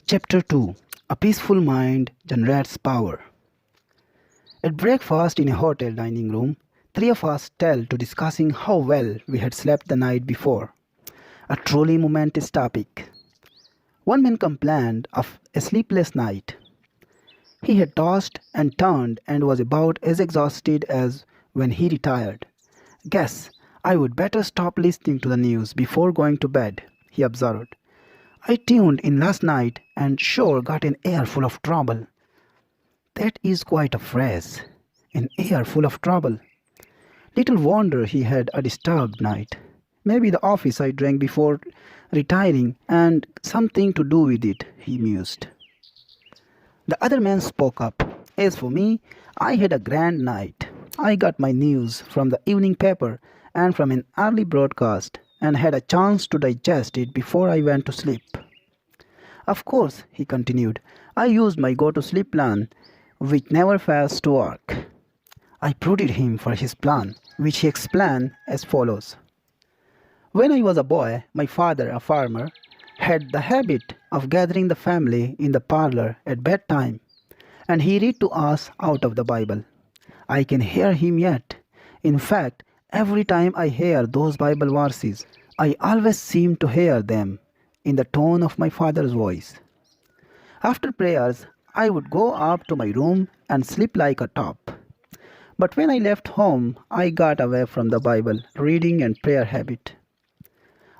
Chapter 2. A Peaceful Mind Generates Power. At breakfast in a hotel dining room, three of us fell to discussing how well we had slept the night before. A truly momentous topic. One man complained of a sleepless night. He had tossed and turned and was about as exhausted as when he retired. Guess I would better stop listening to the news before going to bed, he observed. I tuned in last night and sure got an air full of trouble. That is quite a phrase. An air full of trouble. Little wonder he had a disturbed night. Maybe the office I drank before retiring and something to do with it, he mused. The other man spoke up. As for me, I had a grand night. I got my news from the evening paper and from an early broadcast and had a chance to digest it before I went to sleep. Of course, he continued, I used my go-to-sleep plan, which never fails to work. I prodded him for his plan, which he explained as follows. When I was a boy, my father, a farmer, had the habit of gathering the family in the parlor at bedtime, and he read to us out of the Bible. I can hear him yet. In fact, every time I hear those Bible verses, I always seem to hear them in the tone of my father's voice. After prayers, I would go up to my room and sleep like a top. But when I left home, I got away from the Bible reading and prayer habit.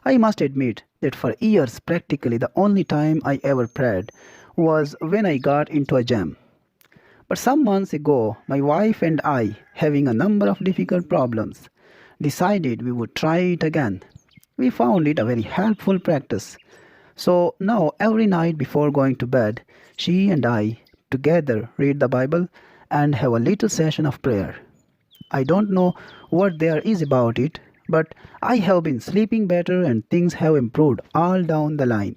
I must admit that for years, practically the only time I ever prayed was when I got into a jam. But some months ago, my wife and I, having a number of difficult problems, decided we would try it again. We found it a very helpful practice. So now every night before going to bed, she and I together read the Bible and have a little session of prayer. I don't know what there is about it, but I have been sleeping better and things have improved all down the line.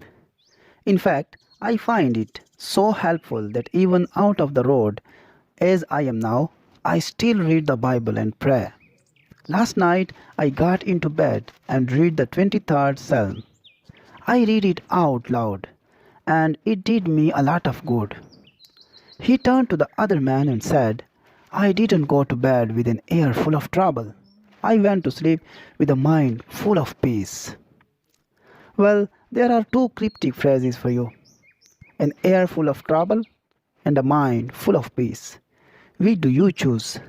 In fact, I find it so helpful that even out of the road, as I am now, I still read the Bible and pray. Last night I got into bed and read the 23rd Psalm. I read it out loud, and it did me a lot of good. He turned to the other man and said, I didn't go to bed with an air full of trouble. I went to sleep with a mind full of peace. Well, there are two cryptic phrases for you. An air full of trouble and a mind full of peace. Which do you choose?